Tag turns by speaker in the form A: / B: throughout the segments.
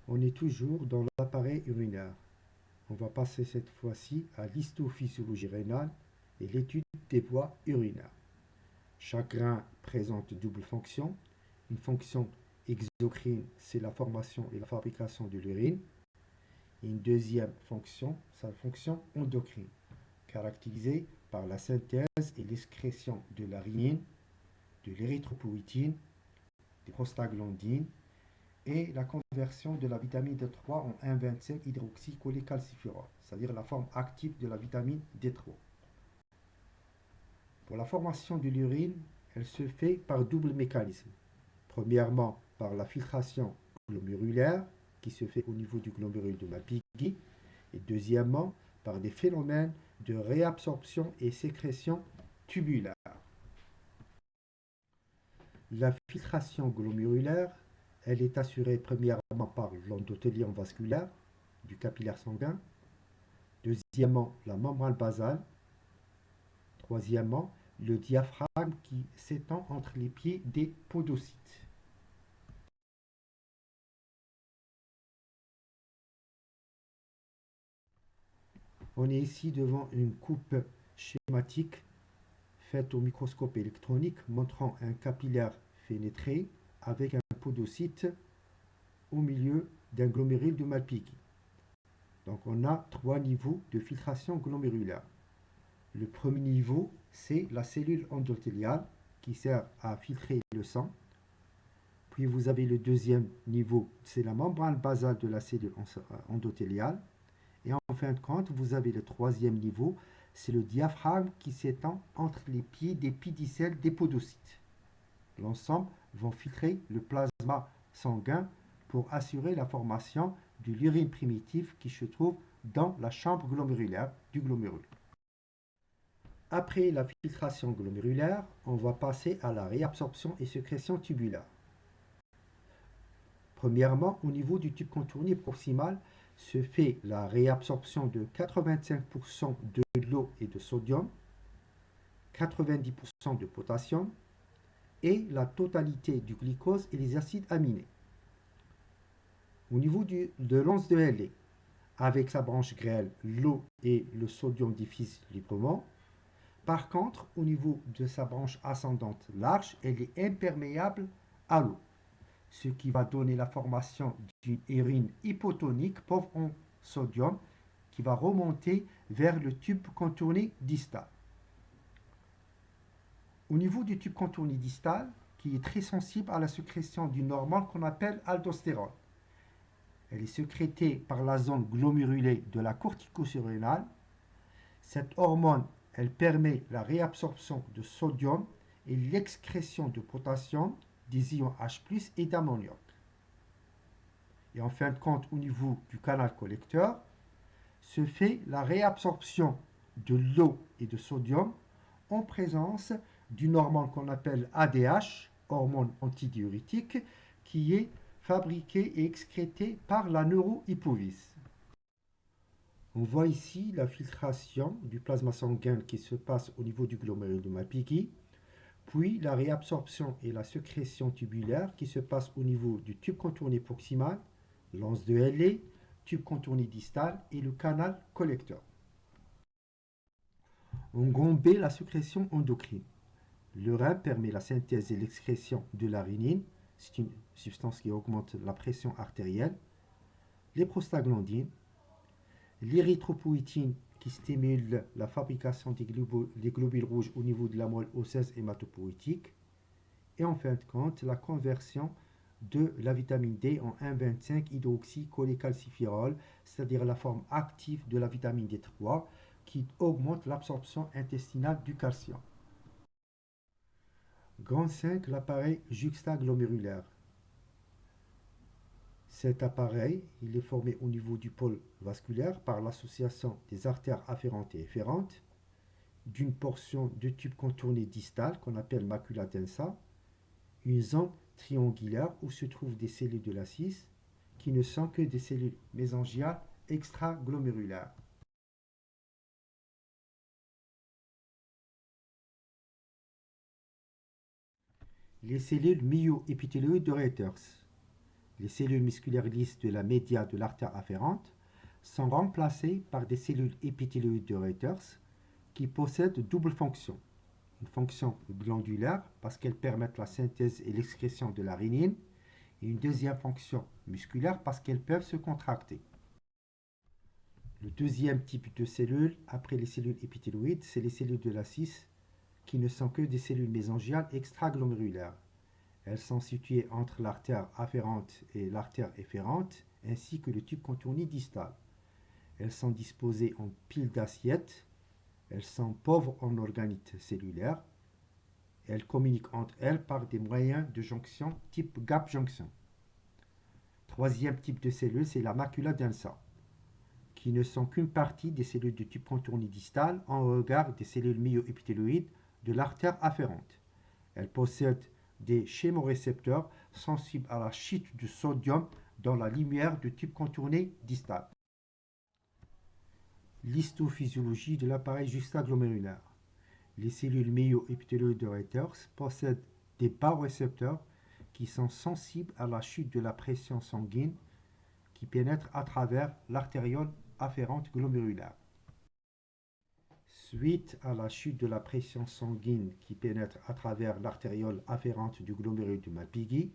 A: On est toujours dans l'appareil urinaire. On va passer cette fois-ci à l'histophysiologie rénale et l'étude des voies urinaires. Chaque rein présente double fonction. Une fonction exocrine, c'est la formation et la fabrication de l'urine. Et une deuxième fonction, c'est la fonction endocrine, caractérisée par la synthèse et l'excrétion de la rhinine, de l'érythropoïétine, des prostaglandines et la conversion de la vitamine D3 en 1,25 hydroxycholécalciférol, c'est-à-dire la forme active de la vitamine D3. Pour la formation de l'urine, elle se fait par double mécanisme. Premièrement, par la filtration glomérulaire, qui se fait au niveau du glomérule de Malpighi, et deuxièmement, par des phénomènes de réabsorption et sécrétion tubulaire. La filtration glomérulaire, elle est assurée premièrement par l'endothélium vasculaire du capillaire sanguin, deuxièmement la membrane basale, troisièmement le diaphragme qui s'étend entre les pieds des podocytes. On est ici devant une coupe schématique faite au microscope électronique montrant un capillaire fénétré avec un podocyte au milieu d'un glomérule de Malpighi. Donc on a trois niveaux de filtration glomérulaire. Le premier niveau, c'est la cellule endothéliale qui sert à filtrer le sang. Puis vous avez le deuxième niveau, c'est la membrane basale de la cellule endothéliale. Et en fin de compte, vous avez le troisième niveau, c'est le diaphragme qui s'étend entre les pieds des pédicelles des podocytes. L'ensemble vont filtrer le plasma sanguin pour assurer la formation de l'urine primitive qui se trouve dans la chambre glomérulaire du glomérule. Après la filtration glomérulaire, on va passer à la réabsorption et sécrétion tubulaire. Premièrement, au niveau du tube contourné proximal, se fait la réabsorption de 85% de l'eau et de sodium, 90% de potassium et la totalité du glucose et les acides aminés. Au niveau de l'anse de Halley, avec sa branche grêle, l'eau et le sodium diffusent librement. Par contre, au niveau de sa branche ascendante large, elle est imperméable à l'eau, ce qui va donner la formation d'une urine hypotonique pauvre en sodium qui va remonter vers le tube contourné distal. Au niveau du tube contourné distal, qui est très sensible à la sécrétion d'une hormone qu'on appelle aldostérone. Elle est sécrétée par la zone glomérulée de la cortico-surrénale. Cette hormone, elle permet la réabsorption de sodium et l'excrétion de potassium, des ions H+, et d'ammoniac. Et en fin de compte, au niveau du canal collecteur, se fait la réabsorption de l'eau et de sodium en présence d'une hormone qu'on appelle ADH, hormone antidiurétique, qui est fabriquée et excrétée par la neurohypophyse. On voit ici la filtration du plasma sanguin qui se passe au niveau du glomérule de Malpighi, puis la réabsorption et la sécrétion tubulaire qui se passe au niveau du tube contourné proximal, l'anse de Halley, tube contourné distal et le canal collecteur. En grand B, la sécrétion endocrine. Le rein permet la synthèse et l'excrétion de la rhinine, c'est une substance qui augmente la pression artérielle, les prostaglandines, l'érythropoïétine qui stimule la fabrication des globules rouges au niveau de la moelle osseuse hématopoïétique, et en fin de compte, la conversion de la vitamine D en 1,25 hydroxycholécalciférol, c'est-à-dire la forme active de la vitamine D3 qui augmente l'absorption intestinale du calcium. Grand 5, l'appareil juxtaglomérulaire. Cet appareil, il est formé au niveau du pôle vasculaire par l'association des artères afférentes et efférentes, d'une portion de tube contourné distal qu'on appelle macula densa, une zone triangulaire où se trouvent des cellules de la cisse qui ne sont que des cellules mésangiales extraglomérulaires. Les cellules myo-épithéliaux de Reuters. les cellules musculaires lisses de la média de l'artère afférente sont remplacées par des cellules épithéliales de Reuters qui possèdent double fonction. Une fonction glandulaire parce qu'elles permettent la synthèse et l'excrétion de la rénine, et une deuxième fonction musculaire parce qu'elles peuvent se contracter. Le deuxième type de cellules, après les cellules épithéloïdes, c'est les cellules de la cisse qui ne sont que des cellules mésangiales extraglomérulaires. Elles sont situées entre l'artère afférente et l'artère efférente, ainsi que le tube contourné distal. Elles sont disposées en piles d'assiettes. Elles sont pauvres en organites cellulaires. Elles communiquent entre elles par des moyens de jonction type gap junction. Troisième type de cellules, c'est la macula densa, qui ne sont qu'une partie des cellules du tube contourné distal en regard des cellules myoépithéloïdes de l'artère afférente. Elles possèdent des chémorécepteurs sensibles à la chute du sodium dans la lumière du tube contourné distal. L'histophysiologie de l'appareil juxtaglomérulaire. Les cellules myoépithéloïdes de Reuters possèdent des barorécepteurs qui sont sensibles à la chute de la pression sanguine qui pénètre à travers l'artériole afférente glomérulaire. Suite à la chute de la pression sanguine qui pénètre à travers l'artériole afférente du glomérule de Malpighi,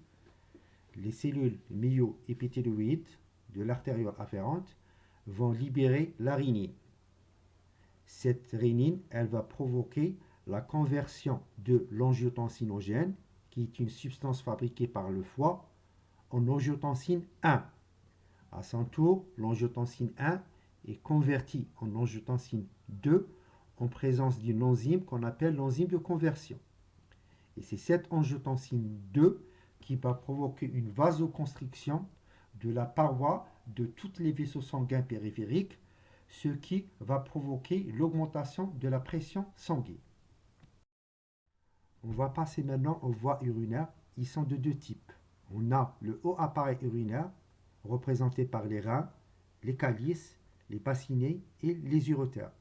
A: les cellules myoépithéloïdes de l'artériole afférente vont libérer la rénine. Cette rénine, elle va provoquer la conversion de l'angiotensinogène, qui est une substance fabriquée par le foie, en angiotensine 1. À son tour, l'angiotensine 1 est convertie en angiotensine 2 en présence d'une enzyme qu'on appelle l'enzyme de conversion. Et c'est cette angiotensine 2 qui va provoquer une vasoconstriction de la paroi de tous les vaisseaux sanguins périphériques, ce qui va provoquer l'augmentation de la pression sanguine. On va passer maintenant aux voies urinaires. Ils sont de deux types. On a le haut appareil urinaire, représenté par les reins, les calices, les bassinets et les urétères.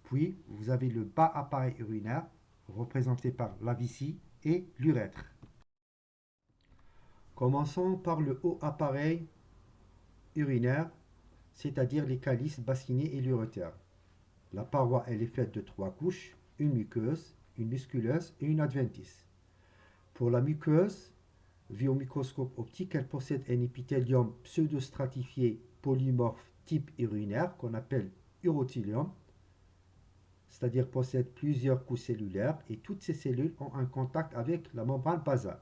A: Puis, vous avez le bas appareil urinaire, représenté par la vessie et l'urètre. Commençons par le haut appareil urinaire, c'est-à-dire les calices, bassinets et l'urétère. La paroi, elle est faite de 3 couches, une muqueuse, une musculeuse et une adventice. Pour la muqueuse, vue au microscope optique, elle possède un épithélium pseudostratifié polymorphe type urinaire qu'on appelle urothélium, c'est-à-dire possède plusieurs couches cellulaires et toutes ces cellules ont un contact avec la membrane basale.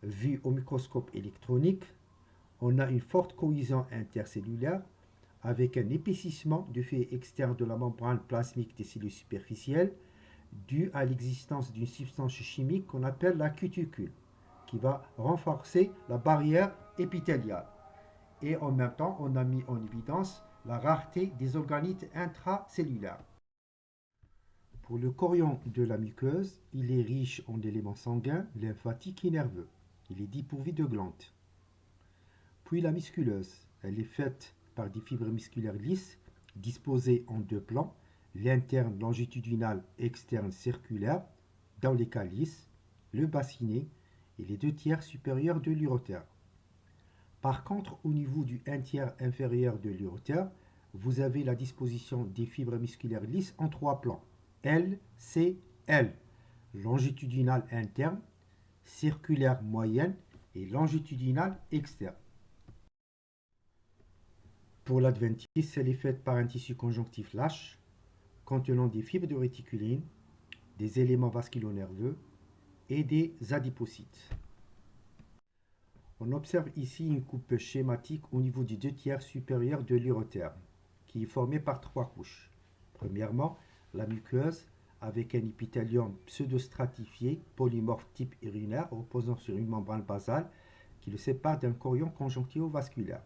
A: Vu au microscope électronique, on a une forte cohésion intercellulaire avec un épaississement du fait externe de la membrane plasmique des cellules superficielles dû à l'existence d'une substance chimique qu'on appelle la cuticule, qui va renforcer la barrière épithéliale. Et en même temps, on a mis en évidence la rareté des organites intracellulaires. Pour le chorion de la muqueuse, il est riche en éléments sanguins, lymphatiques et nerveux. Il est dépourvu de glandes. Puis la musculeuse, elle est faite par des fibres musculaires lisses, disposées en deux plans, l'interne longitudinal et externe circulaire, dans les calices, le bassinet et les 2/3 supérieurs de l'urétère. Par contre, au niveau du 1/3 inférieur de l'urétère, vous avez la disposition des fibres musculaires lisses en 3 plans. L, C, L, longitudinal interne, circulaire moyenne et longitudinal externe. Pour l'adventice, elle est faite par un tissu conjonctif lâche contenant des fibres de réticuline, des éléments vasculo-nerveux et des adipocytes. On observe ici une coupe schématique au niveau du 2/3 supérieur de l'urétère, qui est formée par 3 couches. Premièrement, la muqueuse avec un épithélium pseudostratifié polymorphe type urinaire reposant sur une membrane basale qui le sépare d'un chorion conjonctivo-vasculaire.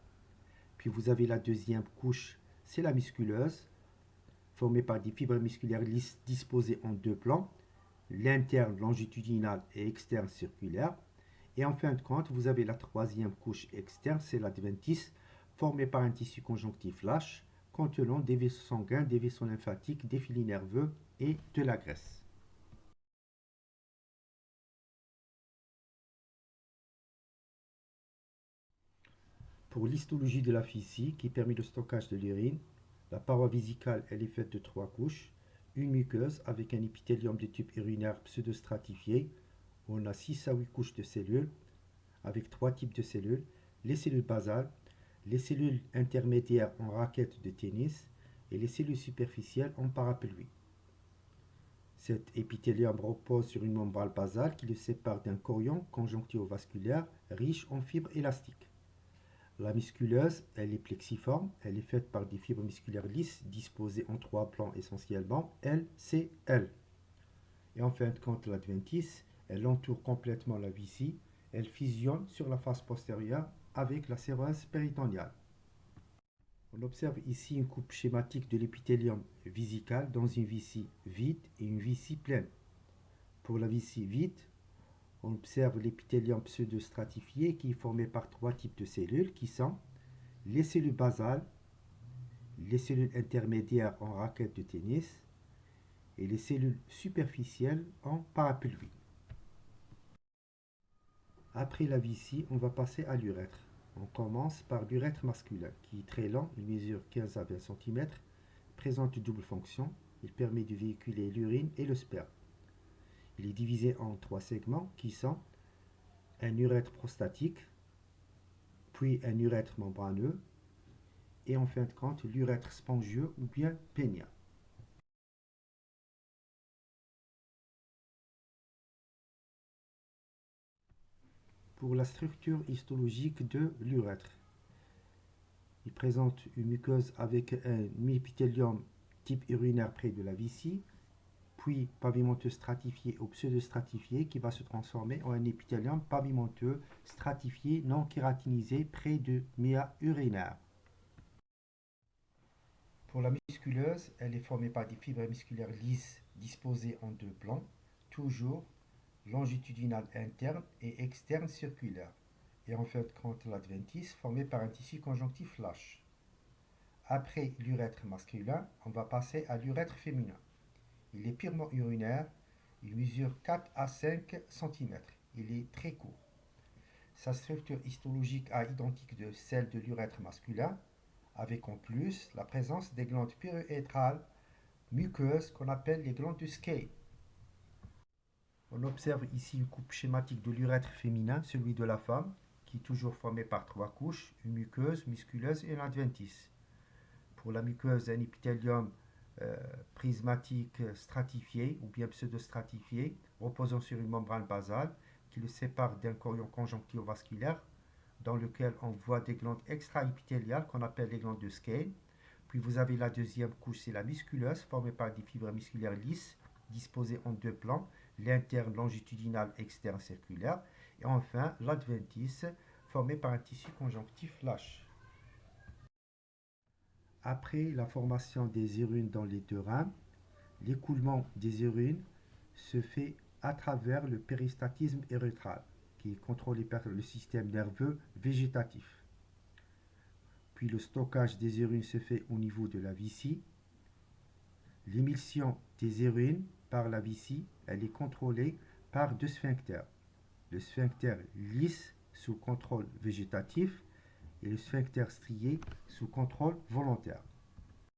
A: Puis vous avez la deuxième couche, c'est la musculeuse, formée par des fibres musculaires lisses disposées en 2 plans, l'interne longitudinal et externe circulaire. Et en fin de compte, vous avez la troisième couche externe, c'est l'adventice, formée par un tissu conjonctif lâche contenant des vaisseaux sanguins, des vaisseaux lymphatiques, des filets nerveux et de la graisse. Pour l'histologie de la vessie, qui permet le stockage de l'urine, la paroi vésicale elle est faite de 3 couches. Une muqueuse avec un épithélium de type urinaire pseudostratifié. On a 6 à 8 couches de cellules avec 3 types de cellules. Les cellules basales, les cellules intermédiaires en raquette de tennis et les cellules superficielles en parapluie. Cet épithélium repose sur une membrane basale qui le sépare d'un chorion conjonctivovasculaire riche en fibres élastiques. La musculeuse, elle est plexiforme, elle est faite par des fibres musculaires lisses disposées en 3 plans essentiellement L, C, L. Et en fin de compte, l'adventice, elle entoure complètement la vessie, elle fusionne sur la face postérieure avec la séreuse péritonéale. On observe ici une coupe schématique de l'épithélium vésical dans une vessie vide et une vessie pleine. Pour la vessie vide, on observe l'épithélium pseudostratifié qui est formé par 3 types de cellules qui sont les cellules basales, les cellules intermédiaires en raquette de tennis et les cellules superficielles en parapluie. Après la vessie, on va passer à l'urètre. On commence par l'urètre masculin qui est très lent, il mesure 15 à 20 cm, présente une double fonction, il permet de véhiculer l'urine et le sperme. Il est divisé en 3 segments qui sont un urètre prostatique, puis un urètre membraneux et en fin de compte l'urètre spongieux ou bien pénien. Pour la structure histologique de l'urètre, il présente une muqueuse avec un épithélium type urinaire près de la vessie, puis pavimenteux stratifié ou pseudostratifié qui va se transformer en un épithélium pavimenteux stratifié non kératinisé près de méa urinaire. Pour la musculeuse, elle est formée par des fibres musculaires lisses disposées en 2 plans, toujours longitudinal interne et externe circulaire, et en fin de compte l'adventice formé par un tissu conjonctif lâche. Après l'urètre masculin, on va passer à l'urètre féminin. Il est purement urinaire, il mesure 4 à 5 cm, il est très court. Sa structure histologique est identique de celle de l'urètre masculin, avec en plus la présence des glandes périurétrales muqueuses qu'on appelle les glandes de Scale. On observe ici une coupe schématique de l'urètre féminin, celui de la femme, qui est toujours formé par 3 couches, une muqueuse, musculeuse et un adventice. Pour la muqueuse, un épithélium prismatique stratifié ou bien pseudostratifié, reposant sur une membrane basale qui le sépare d'un chorion conjonctivovasculaire dans lequel on voit des glandes extra-épithéliales qu'on appelle les glandes de Scale. Puis vous avez la deuxième couche, c'est la musculeuse, formée par des fibres musculaires lisses, disposées en 2 plans, l'interne longitudinal externe circulaire, et enfin l'adventice, formé par un tissu conjonctif lâche. Après la formation des urines dans les 2 reins, l'écoulement des urines se fait à travers le péristatisme urétral, qui est contrôlé par le système nerveux végétatif. Puis le stockage des urines se fait au niveau de la vessie. L'émission des urines par la vessie, elle est contrôlée par 2 sphincters. Le sphincter lisse sous contrôle végétatif et le sphincter strié sous contrôle volontaire.